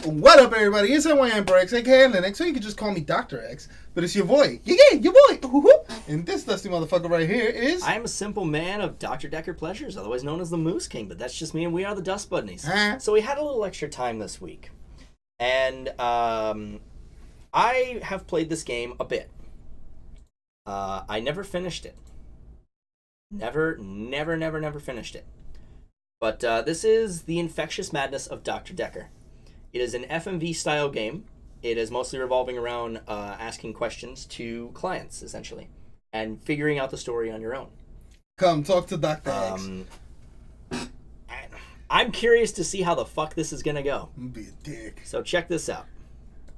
What up, everybody? It's X, aka Linux, so you can just call me Dr. X, but it's your boy. Yeah, your boy. And this dusty motherfucker right here is... I am a simple man of Dr. Dekker Pleasures, otherwise known as the Mooose King, but that's just me, and we are the Dust Budnies. So we had a little extra time this week, and I have played this game a bit. I never finished it. Never finished it. But this is the Infectious Madness of Dr. Dekker. It is an FMV-style game. It is mostly revolving around asking questions to clients, essentially, and figuring out the story on your own. Come, talk to Dr. X. I'm curious to see how the fuck this is going to go. Be a dick. So check this out.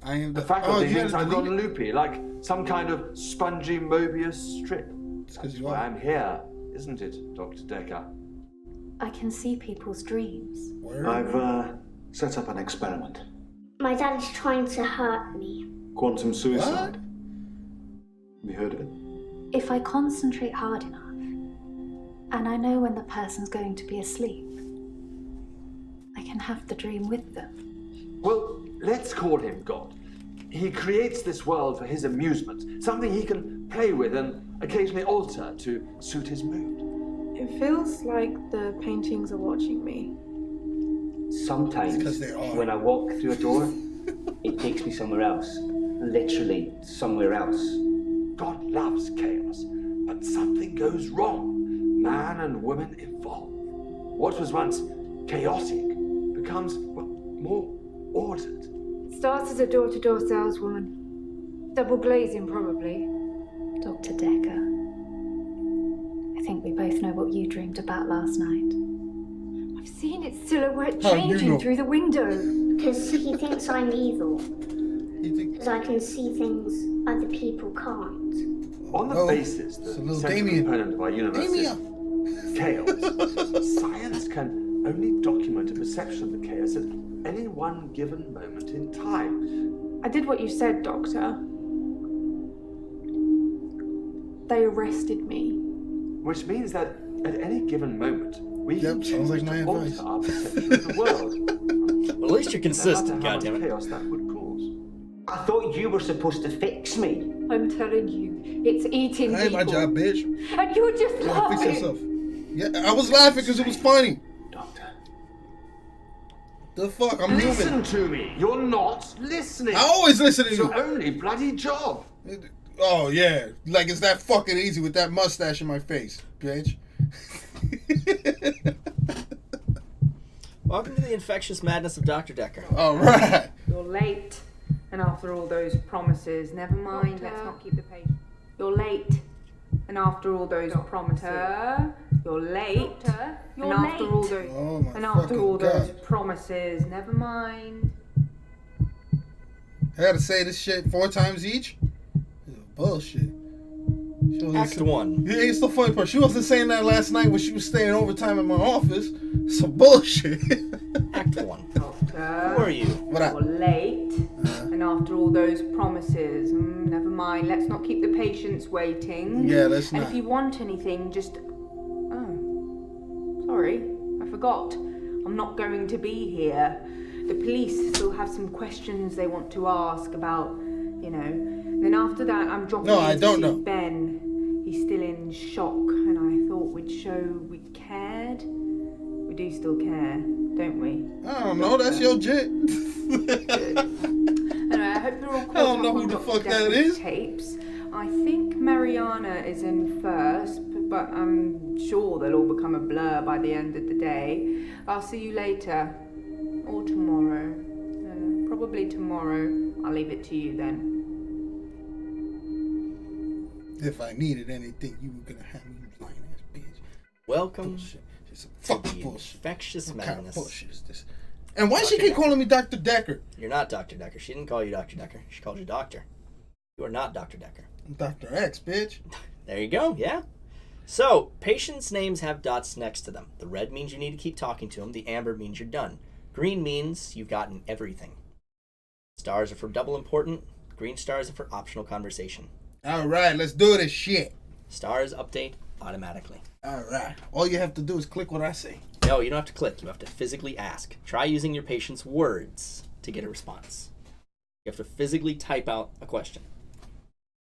I am the faculty thinks I've gone loopy, like some kind of spongy Mobius strip. That's why I'm here, isn't it, Dr. Dekker? I can see people's dreams. Word. I've set up an experiment. My dad is trying to hurt me. Quantum suicide. Have you heard of it? If I concentrate hard enough, and I know when the person's going to be asleep, I can have the dream with them. Well, let's call him God. He creates this world for his amusement, something he can play with and occasionally alter to suit his mood. It feels like the paintings are watching me. Sometimes, when I walk through a door, it takes me somewhere else. Literally, somewhere else. God loves chaos, but something goes wrong. Man and woman evolve. What was once chaotic becomes more ordered. It starts as a door-to-door saleswoman. Double glazing, probably. Dr. Dekker, I think we both know what you dreamed about last night. I've seen its silhouette changing through the window. Because he thinks I'm evil. Because I can see things other people can't. On the basis that the central component of our universe is chaos, science can only document a perception of the chaos at any one given moment in time. I did what you said, Doctor. They arrested me. Which means that at any given moment, we can choose like my to alter our perception of the world. Well, at least you're consistent, no matter how goddammit. much chaos that would cause. I thought you were supposed to fix me. I'm telling you, it's eating That ain't my people. job, bitch. And you're just Fix laughing. yourself. Yeah, I was laughing because it was funny. Doctor. The fuck? I'm Listen human. to me. You're not listening. I always listen to It's you. your only bloody job. Oh, yeah. Like, it's that fucking easy with that mustache in my face, bitch. Welcome to the Infectious Madness of Dr. Dekker. All right. You're late. And after all those promises, never mind, let's not keep the pace. You're late. And after all those promises, you're late. And after all those Oh, my and after all fucking those God. promises, never mind. I gotta say this shit 4 times each? This is bullshit. She wasn't Act 1. Yeah, it's the funny part. She wasn't saying that last night when she was staying overtime in my office. Some bullshit. Act 1. Doctor, Who are you? What up? you're late. And after all those promises, never mind, let's not keep the patients waiting. Yeah, let's And not. if you want anything, just... Oh, sorry, I forgot. I'm not going to be here. The police still have some questions they want to ask about, you know. And then after that, I'm dropping No, I in to don't see know. Ben. He's still in shock, and I thought we'd show we cared. We do still care, don't we? I don't know. That's your jit. Anyway, I hope you're all caught I don't know up who on the Dr. fuck that Dekker's is. tapes. I think Mariana is in first, but I'm sure they'll all become a blur by the end of the day. I'll see you later. Or tomorrow. Probably tomorrow. I'll leave it to you then. If I needed anything, you were gonna have me, you lying ass bitch. Welcome Bullshit. It's some to fucking the bullshit. Infectious What kind of Madness. bullshit is this? And why she Dr. keep calling me Dr. Dekker? You're not Dr. Dekker. She didn't call you Dr. Dekker. She called you Doctor. You are not Dr. Dekker. I'm Dr. X, bitch. There you go, yeah. So, patients' names have dots next to them. The red means you need to keep talking to them. The amber means you're done. Green means you've gotten everything. Stars are for double important. Green stars are for optional conversation. All right, let's do this shit. Stars update automatically. All right. All you have to do is click what I say. No, you don't have to click. You have to physically ask. Try using your patient's words to get a response. You have to physically type out a question.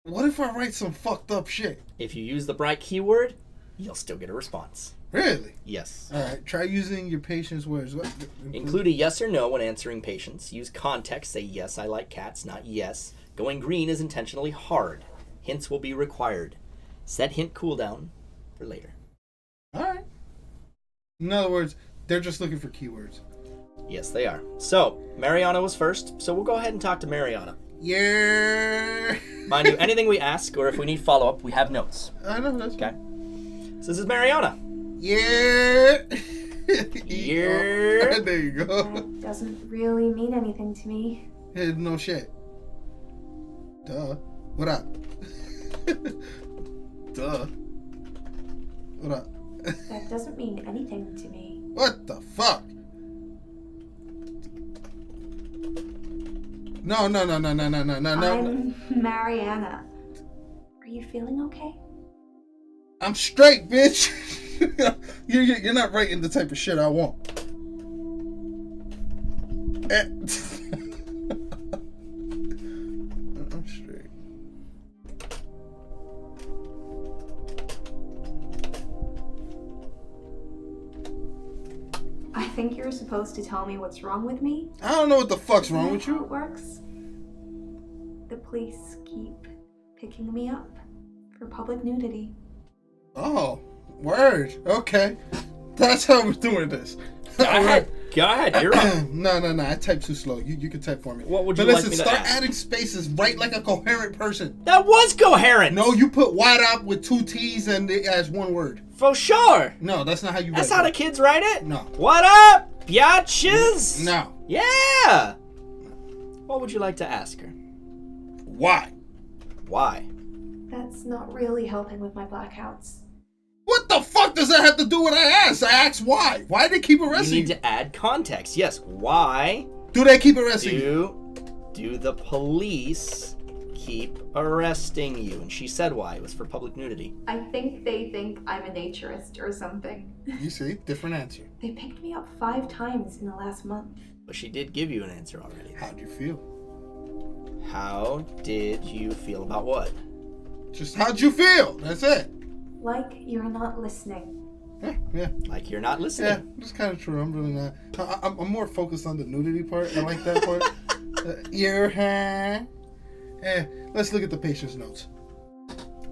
What if I write some fucked up shit? If you use the bright keyword, you'll still get a response. Really? Yes. All right. Try using your patient's words. What? Include a yes or no when answering patients. Use context. Say, yes, I like cats, not yes. Going green is intentionally hard. Hints will be required. Set hint cooldown for later. All right. In other words, they're just looking for keywords. Yes, they are. So, Mariana was first, so we'll go ahead and talk to Mariana. Yeah. Mind you, anything we ask, or if we need follow-up, we have notes. I know, that's okay. So this is Mariana. Yeah. Yeah. There you go. That doesn't really mean anything to me. Hey, no shit. Duh. What up? Duh. What up? That doesn't mean anything to me. What the fuck? No. I'm Mariana. Are you feeling okay? I'm straight, bitch. You're not writing the type of shit I want. I'm straight. I think you're supposed to tell me what's wrong with me. I don't know what the fuck's wrong with How you. it works. The police keep picking me up for public nudity. Oh, word. Okay. That's how we're doing this. Go ahead, you're up. No. I type too slow. You can type for me. What would you but like listen, me to start ask? adding spaces. Write like a coherent person. That was coherent. No, you put Waddup with 2 T's and it as one word. For sure. No, that's not how you write it. That's how the kids write it? No. What up, biatches? No. Yeah. What would you like to ask her? Why? Why? That's not really helping with my blackouts. What the fuck does that have to do with I asked? I asked why. Why did they keep arresting You need to add context. Yes, why do they keep arresting you? Do the police keep arresting you? And she said why. It was for public nudity. I think they think I'm a naturist or something. You see, different answer. They picked me up 5 times in the last month. But she did give you an answer already. How'd you feel? How did you feel about what? Just how'd you feel? That's it. Like you're not listening. Yeah. Like you're not listening. Yeah, that's kind of true. I'm really not. I'm more focused on the nudity part. I like that part. Let's look at the patient's notes.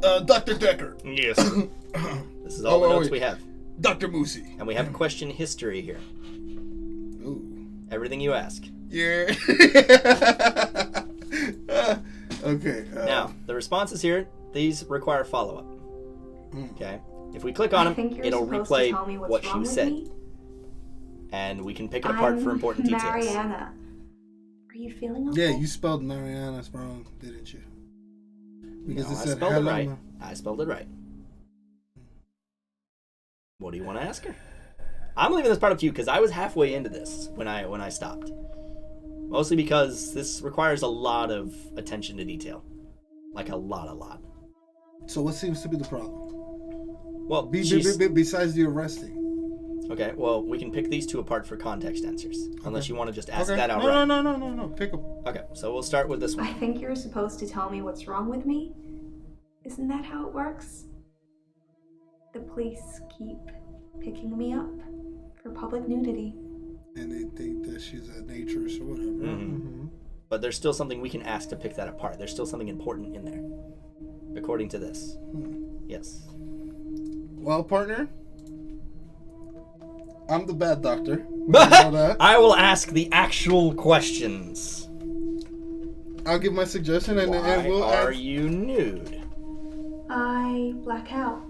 Dr. Dekker. Yes. This is all the notes we have. Dr. Mooose. And we have question history here. Ooh. Everything you ask. Yeah. Okay. Now, the responses here, these require follow-up. Okay? If we click on them, it'll replay what she said. And we can pick it apart for important details. Mariana. Are you feeling okay? Yeah, you spelled Mariana wrong, didn't you? Because no, I spelled it right. I spelled it right. What do you want to ask her? I'm leaving this part up to you because I was halfway into this when I stopped. Mostly because this requires a lot of attention to detail. Like a lot. So what seems to be the problem? Well, besides the arresting. Okay, well, we can pick these two apart for context answers. Unless you want to just ask that outright. No. Pick them. Okay, so we'll start with this one. I think you're supposed to tell me what's wrong with me. Isn't that how it works? The police keep picking me up for public nudity. And they think that she's a naturist or whatever. Mm-hmm. But there's still something we can ask to pick that apart. There's still something important in there. According to this. Yes. Well, partner, I'm the bad doctor. You know that. I will ask the actual questions. I'll give my suggestion and Why we'll are you nude? I black out.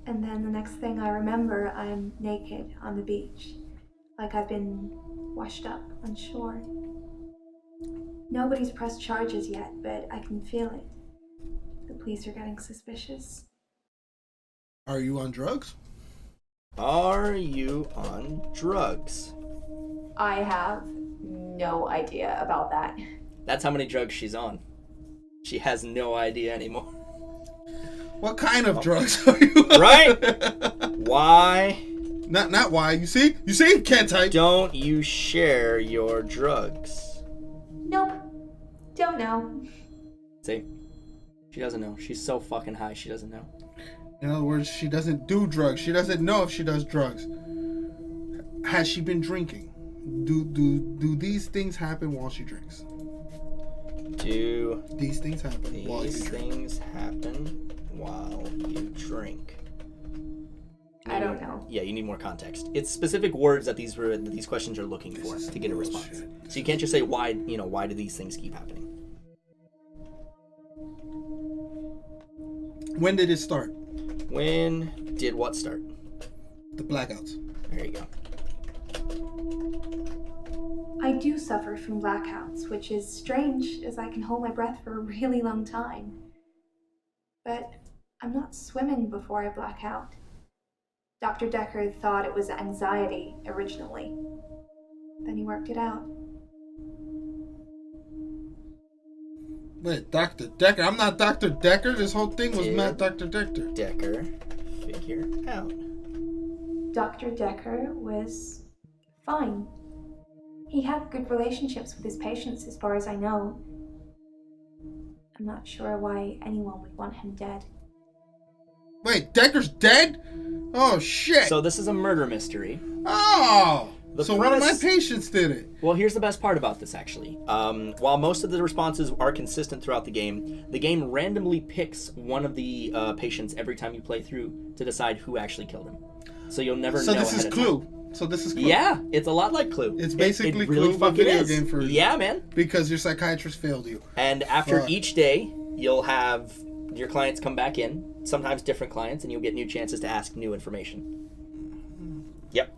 And then the next thing I remember, I'm naked on the beach. Like I've been washed up on shore. Nobody's pressed charges yet, but I can feel it. The police are getting suspicious. Are you on drugs? Are you on drugs? I have no idea about that. That's how many drugs she's on. She has no idea anymore. What kind of drugs are you on? Right? Why Not why. You see? Can't type. Don't you share your drugs? Nope. Don't know. See? She doesn't know. She's so fucking high, she doesn't know. In other words, she doesn't do drugs. She doesn't know if she does drugs. Has she been drinking? Do these things happen while she drinks? Do these things happen while you drink? These things happen while you drink. I don't know. Yeah, you need more context. It's specific words that these questions are looking for to get a response. So you can't just say why do these things keep happening? When did it start? When did what start? The blackouts. There you go. I do suffer from blackouts, which is strange as I can hold my breath for a really long time. But I'm not swimming before I black out. Dr. Dekker thought it was anxiety originally. Then he worked it out. Wait, Dr. Dekker? I'm not Dr. Dekker. This whole thing was not Dr. Dekker. Dekker figure out. Dr. Dekker was fine. He had good relationships with his patients as far as I know. I'm not sure why anyone would want him dead. Wait, Dekker's dead? Oh, shit. So this is a murder mystery. Oh! So one of my patients did it. Well, here's the best part about this, actually. While most of the responses are consistent throughout the game randomly picks one of the patients every time you play through to decide who actually killed him. So you'll never know. So this is Clue. So this is Clue. Yeah, it's a lot like Clue. It's basically it really Clue, but video is. game for Yeah, man. Because your psychiatrist failed you. And after each day, you'll have your clients come back in, sometimes different clients, and you'll get new chances to ask new information. Yep.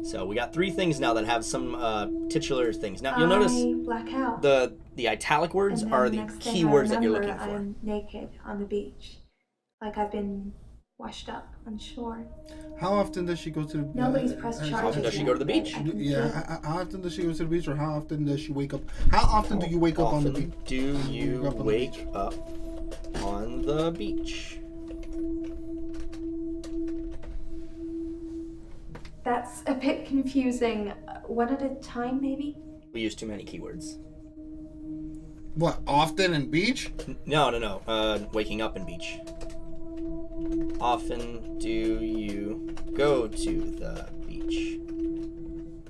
So we got 3 things now that have some titular things. Now you'll notice black out. the italic words are the key words that you're looking for. I'm naked on the beach, like I've been washed up on shore. How often does she go to the Nobody's pressed charges. How often does she go to the beach? Yeah, how often does she go to the beach, or how often does she wake up? How often do you wake up on the beach? Do you wake up on the beach? That's a bit confusing. One at a time, maybe? We use too many keywords. What, often and beach? No. Waking up and beach. Often do you go to the beach?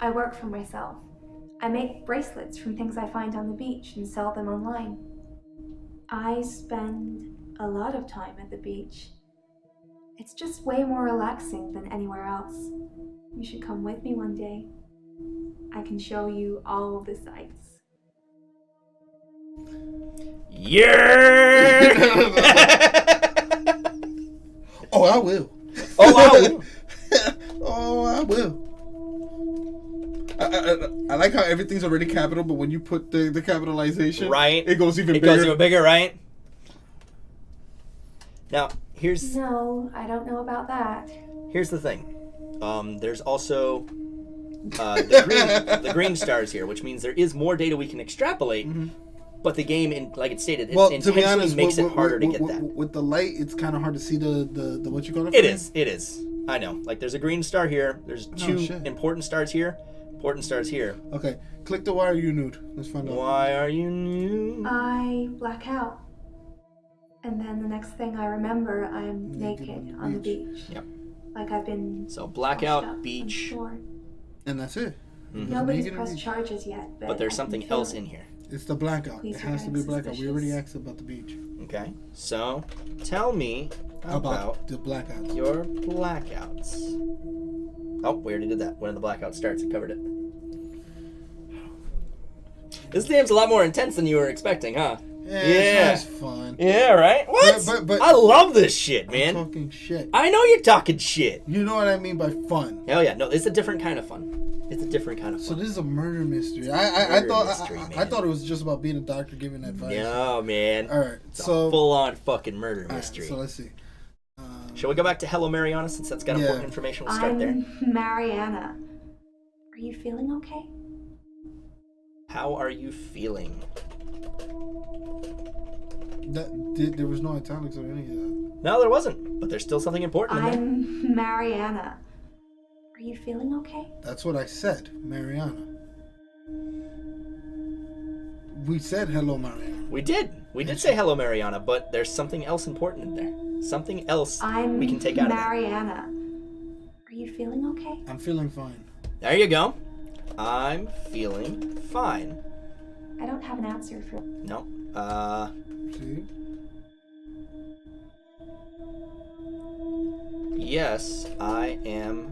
I work for myself. I make bracelets from things I find on the beach and sell them online. I spend a lot of time at the beach. It's just way more relaxing than anywhere else. You should come with me one day. I can show you all the sights. Yeah! Oh, I will. Oh, I will. Oh, I will. I like how everything's already capital, but when you put the capitalization, right, it goes even bigger. It goes even bigger, right? Now, here's... No, I don't know about that. Here's the thing. There's also the green stars here, which means there is more data we can extrapolate, but the game, like it stated, intentionally makes it harder to get that. With the light, it's kind of hard to see the what you call it? It is. I know. Like, there's a green star here. There's 2 important stars here. Important stars here. Okay. Click the why are you nude. Let's find out. Why are you nude? I black out. And then the next thing I remember, I'm naked on the beach. Yep. Like I've been So blackout, beach. And that's it. Nobody's pressed charges yet. But there's something else in here. It's the blackout. It has to be blackout. We already asked about the beach. Okay. So tell me about the blackouts. Your blackouts. Oh, we already did that. When the blackout starts, it covered it. This game's a lot more intense than you were expecting, huh? Yeah. It's fun. Yeah, right? What? But I love this shit, man. I'm talking shit. I know you're talking shit. You know what I mean by fun. Hell yeah. No, it's a different kind of fun. It's a different kind of fun. So this is a murder mystery. I thought it was just about being a doctor giving advice. No, man. All right. It's a full-on fucking murder mystery. So let's see. Shall we go back to Hello Mariana, since that's got important information? We'll start there. Mariana. Are you feeling okay? How are you feeling? There was no italics or any of that. No, there wasn't. But there's still something important in there. I'm Mariana. Are you feeling okay? That's what I said, Mariana. We said hello, Mariana. We did. We did say hello, Mariana, but there's something else important in there. Something else we can take out of there. Mariana. Are you feeling okay? I'm feeling fine. There you go. I'm feeling fine. I don't have an answer for... No. See? Yes, I am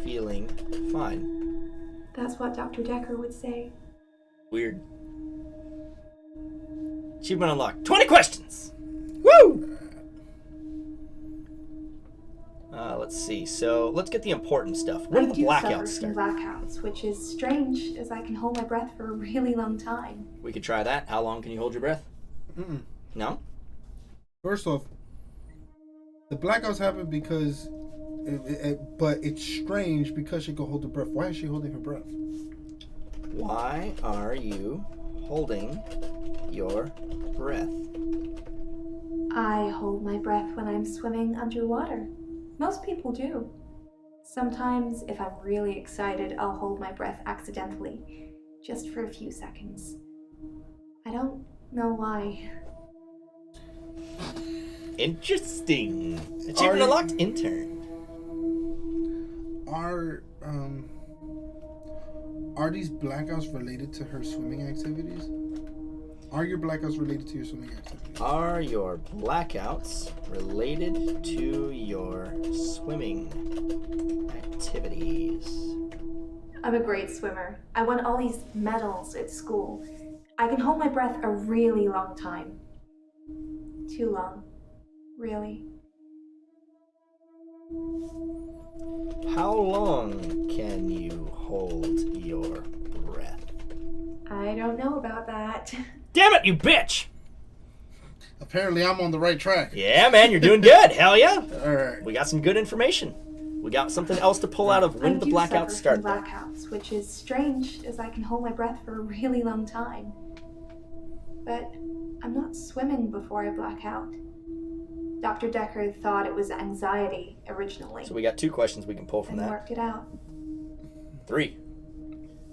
feeling fine. That's what Dr. Dekker would say. Weird. Achievement unlocked. 20 questions! Woo! Let's see. So, let's get the important stuff. When did the blackouts start? Blackouts, which is strange, as I can hold my breath for a really long time. We could try that. How long can you hold your breath? Mm-mm. No? First off, the blackouts happen because... but it's strange because she can hold her breath. Why is she holding her breath? Why are you holding your breath? I hold my breath when I'm swimming underwater. Most people do. Sometimes, if I'm really excited, I'll hold my breath accidentally, just for a few seconds. I don't know why. Interesting. Achievement unlocked. Intern. Are these blackouts related to her swimming activities? Are your blackouts related to your swimming activities? Are your blackouts related to your swimming activities? I'm a great swimmer. I won all these medals at school. I can hold my breath a really long time. Too long. Really. How long can you hold your breath? I don't know about that. Damn it, you bitch! Apparently I'm on the right track. Yeah, man, you're doing good. Hell yeah. Alright. We got some good information. We got something else to pull out of when the blackouts start. Blackouts, which is strange, as I can hold my breath for a really long time. But I'm not swimming before I black out. Dr. Dekker thought it was anxiety originally. So we got 2 questions we can pull from and that. Worked it out. 3.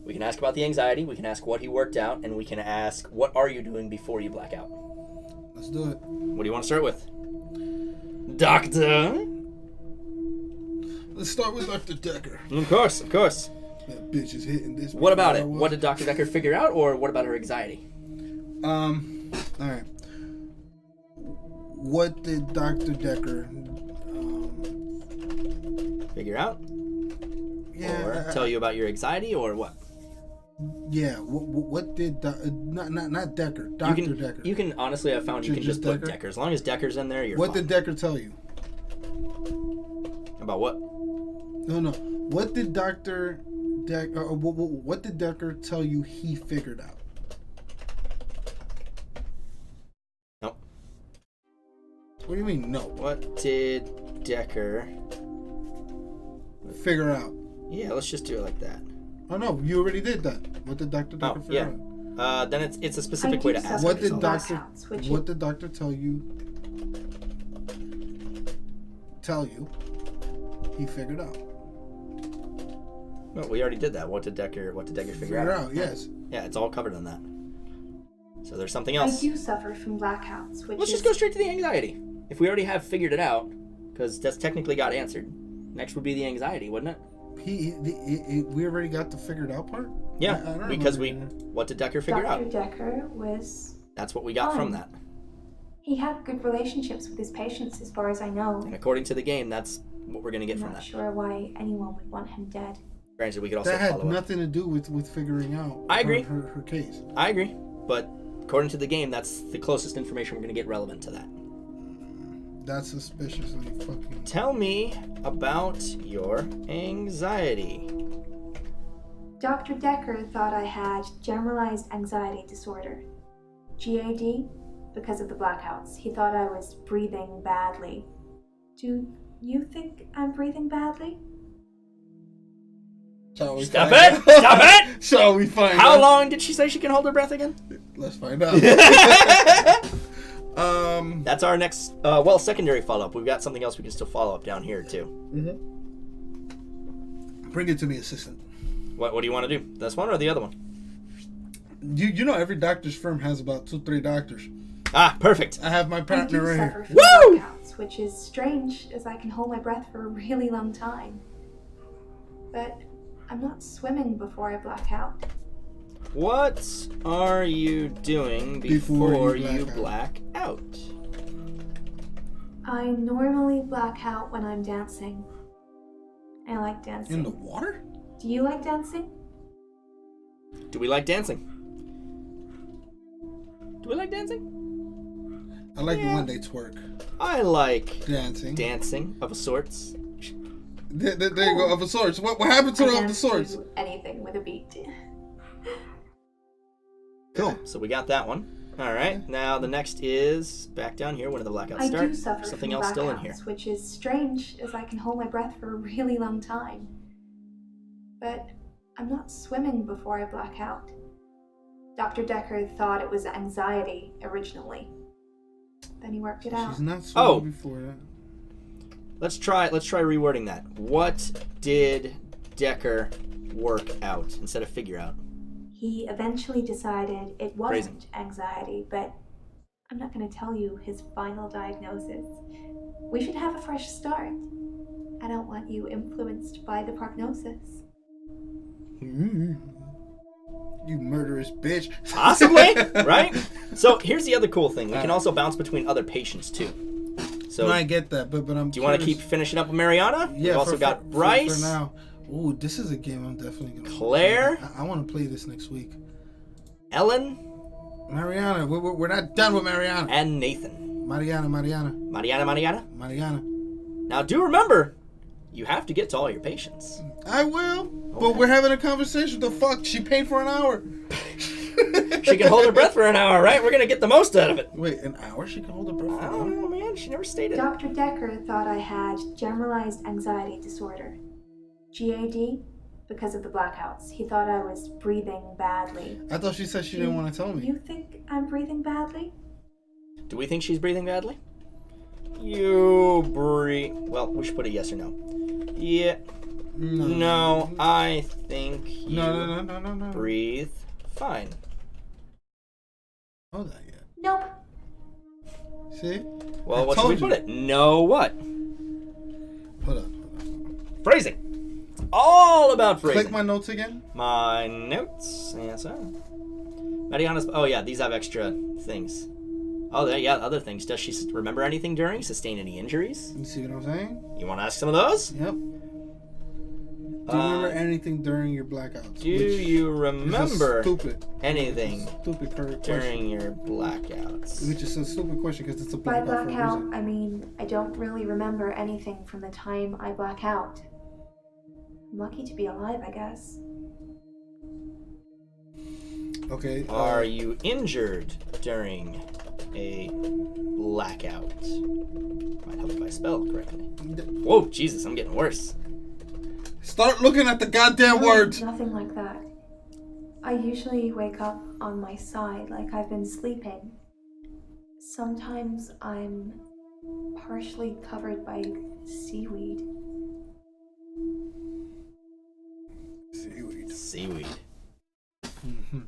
We can ask about the anxiety, we can ask what he worked out, and we can ask what are you doing before you black out. Let's do it. What do you want to start with? Doctor? Let's start with Dr. Dekker. Of course, of course. That bitch is hitting this. What about it? What did Dr. Dekker figure out, or what about her anxiety? Alright. What did Dr. Dekker figure out? Yeah. Or tell you about your anxiety, or what? Yeah. What did not Dekker? Dr. Dekker. You can honestly, I've found you can just put Dekker. As long as Dekker's in there, you're fine. What did Dekker tell you? About what? No. What did Dr. Dekker? What did Dekker tell you he figured out? Nope. What do you mean, no? What did Dekker figure out? Yeah, let's just do it like that. Oh no, you already did that. What did Dr. Dekker figure out? Then it's a specific way to ask. What did Doctor tell you he figured out? No, we already did that. What did Dekker figure out? Yes. Yeah, it's all covered on that. So there's something else. I do suffer from blackouts, which Let's just go straight to the anxiety. If we already have figured it out, because that's technically got answered. Next would be the anxiety, wouldn't it? We already got the figured out part? Yeah, because what did Dekker figure out? Dr. Dekker was... That's what we got from that. He had good relationships with his patients, as far as I know. And according to the game, that's what we're going to get from that. I'm not sure why anyone would want him dead. Granted, we could also that had follow nothing to do with figuring out I agree. Her case. I agree, but according to the game, that's the closest information we're going to get relevant to that. That's suspiciously fucking... Tell me about your anxiety. Dr. Dekker thought I had generalized anxiety disorder. GAD, because of the blackouts. He thought I was breathing badly. Do you think I'm breathing badly? Shall we Stop find it! out? Stop it! Shall we find How out? long did she say she can hold her breath again? Let's find out. That's our next, secondary follow-up. We've got something else we can still follow up down here, too. Bring it to me, assistant. What do you want to do? This one or the other one? You know every doctor's firm has about 2-3 doctors. Ah, perfect. I have my partner right here. Woo! Blackouts, which is strange, as I can hold my breath for a really long time. But I'm not swimming before I black out. What are you doing before you black out? I normally black out when I'm dancing. I like dancing. In the water? Do you like dancing? Do we like dancing? Do we like dancing? I like it when they twerk. I like dancing. Dancing of sorts. There you go, of a sorts. What happened to of the sorts? Anything with a beat. Cool. So we got that one. All right. Now the next is back down here. When do the blackouts I start? do suffer Something from else blackouts, still in here. which is strange, as I can hold my breath for a really long time. But I'm not swimming before I black out. Dr. Dekker thought it was anxiety originally. Then he worked it out. She's not swimming before that. Let's try rewording that. What did Dekker work out instead of figure out? He eventually decided it wasn't anxiety, but I'm not going to tell you his final diagnosis. We should have a fresh start. I don't want you influenced by the prognosis. You murderous bitch. Possibly, right? So here's the other cool thing. We can also bounce between other patients too. So no, I get that, but I'm. Do you want to keep finishing up with Mariana? Yeah. We've also got Bryce. For now. Ooh, this is a game I'm definitely gonna. Claire. I want to play this next week. Ellen. Mariana. We're not done with Mariana. And Nathan. Mariana. Mariana. Now do remember, you have to get to all your patients. I will, but we're having a conversation. The fuck? She paid for an hour. She can hold her breath for an hour, right? We're gonna get the most out of it. Wait, an hour? She can hold her breath for an hour? I don't know, man. She never stated. Dr. Dekker thought I had generalized anxiety disorder. GAD, because of the blackouts. He thought I was breathing badly. I thought she said she didn't want to tell me. You think I'm breathing badly? Do we think she's breathing badly? You breathe. Well, we should put a yes or no. Yeah. No, I think you No. breathe fine. Hold on, yeah. Nope. See? Well, what should we put it? No what? Hold on. Phrasing. All about phrasing. Click my notes again. My notes. Yes, sir. Mariana's. Oh, yeah, these have extra things. Oh, yeah, other things. Does she remember anything during? Sustain any injuries? You see what I'm saying? You want to ask some of those? Yep. Do you remember anything during your blackouts? Do you remember anything stupid during your blackouts? Which is a stupid question because it's a By blackout. blackout, I mean I don't really remember anything from the time I black out. I'm lucky to be alive, I guess. Okay. Are you injured during a blackout? Might help if I spell correctly. Whoa, Jesus, I'm getting worse. Start looking at the goddamn words. Nothing like that. I usually wake up on my side like I've been sleeping. Sometimes I'm partially covered by seaweed. Seaweed.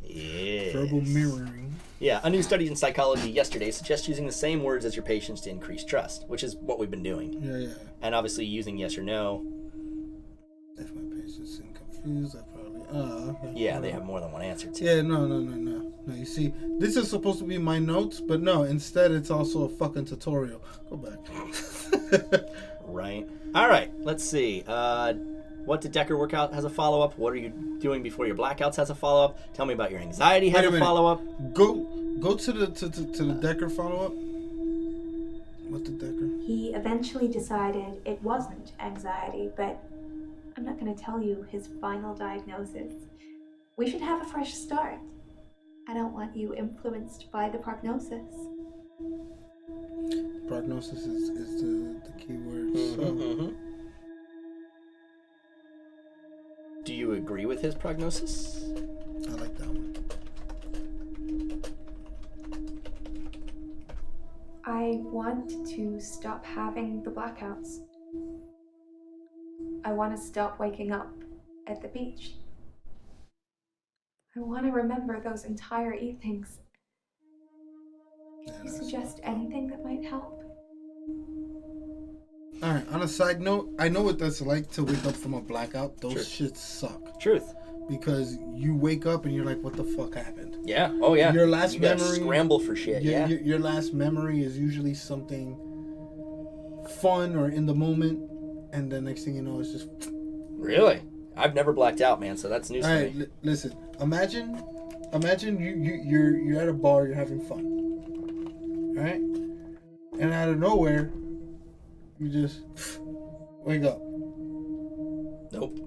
Yeah. Verbal mirroring. Yeah, a new study in psychology yesterday suggests using the same words as your patients to increase trust, which is what we've been doing. Yeah. And obviously using yes or no. If my patients seem confused, I probably. Okay. Yeah, they have more than one answer too. Yeah, no. No, you see, this is supposed to be my notes, but no, instead it's also a fucking tutorial. Go back. Right. All right, let's see. What did Dekker work out has a follow-up? What are you doing before your blackouts has a follow-up? Tell me about your anxiety has a follow-up. Go to the Dekker follow-up. What did Dekker? He eventually decided it wasn't anxiety, but I'm not going to tell you his final diagnosis. We should have a fresh start. I don't want you influenced by the prognosis. Prognosis is the key word. Do you you agree with his prognosis? I like that one. I want to stop having the blackouts. I want to stop waking up at the beach. I want to remember those entire evenings. Can you suggest anything that might help? Alright, on a side note, I know what that's like to wake up from a blackout. Those Truth. shits suck. Truth. Because you wake up and you're like, what the fuck happened? Yeah. Oh, yeah. Your last you gotta memory... scramble for shit, yeah. Your last memory is usually something fun or in the moment, and the next thing you know, it's just... Really? I've never blacked out, man, so that's news to Alright, me. listen. Imagine you're at a bar, you're having fun. Alright? And out of nowhere, you just wake up. Nope.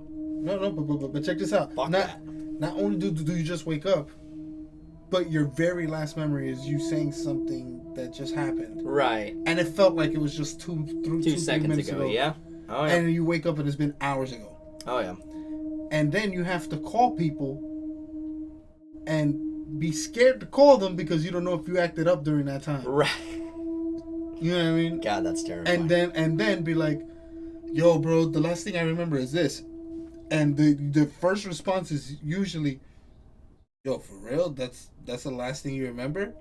No, but check this out. Fuck Not only do you just wake up, but your very last memory is you saying something that just happened. Right. And it felt like it was just two seconds minutes ago, yeah? Oh, yeah. And you wake up and it's been hours ago. Oh, yeah. And then you have to call people and be scared to call them because you don't know if you acted up during that time. Right. You know what I mean? God, that's terrifying. And then be like, yo, bro, the last thing I remember is this. And the first response is usually, yo, for real? That's the last thing you remember?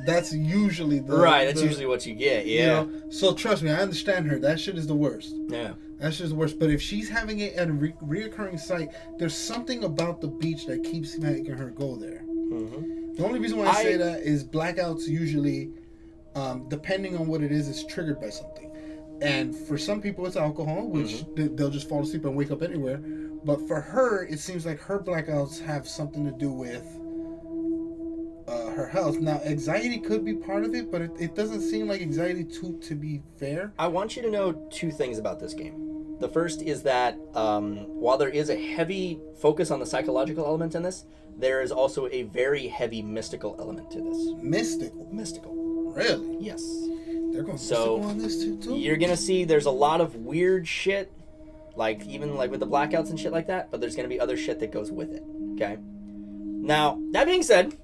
That's usually that's usually what you get, yeah. You know? So trust me, I understand her. That shit is the worst. Yeah. That shit is the worst. But if she's having it at a reoccurring site, there's something about the beach that keeps making her go there. Mm-hmm. The only reason why I say that is blackouts usually, depending on what it is triggered by something. And for some people, it's alcohol, which they'll just fall asleep and wake up anywhere. But for her, it seems like her blackouts have something to do with her health. Now, anxiety could be part of it, but it doesn't seem like anxiety to be fair. I want you to know two things about this game. The first is that while there is a heavy focus on the psychological element in this, there is also a very heavy mystical element to this. Mystical? Mystical. Really? Yes. They're going mystical on this too? You're going to see there's a lot of weird shit, like even like with the blackouts and shit like that, but there's going to be other shit that goes with it, okay? Now, that being said,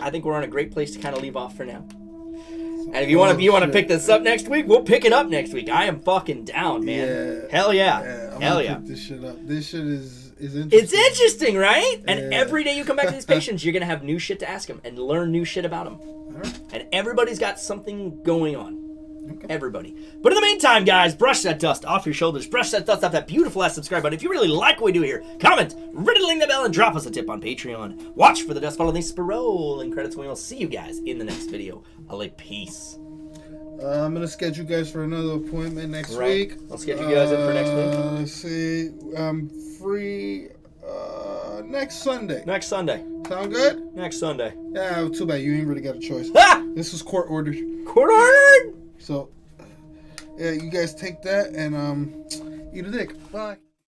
I think we're on a great place to kind of leave off for now. And if you want to pick this up next week, we'll pick it up next week. I am fucking down, man. Yeah. Hell yeah. Hell yeah. Pick this shit up. This shit is interesting. It's interesting, right? And every day you come back to these patients, you're going to have new shit to ask them and learn new shit about them. Right. And everybody's got something going on. Okay. Everybody. But in the meantime, guys, brush that dust off your shoulders. Brush that dust off that beautiful ass subscribe button. If you really like what we do here, comment, riddling the bell, and drop us a tip on Patreon. Watch for the dust follow these rolling credits, and we will see you guys in the next video. I'll like peace. I'm going to schedule you guys for another appointment next week. I'll schedule you guys in for next week. Let's see. I'm free next Sunday. Next Sunday. Sound good? Next Sunday. Yeah, too bad. You ain't really got a choice. This was court ordered. Court ordered? So, yeah, you guys take that and eat a dick. Bye.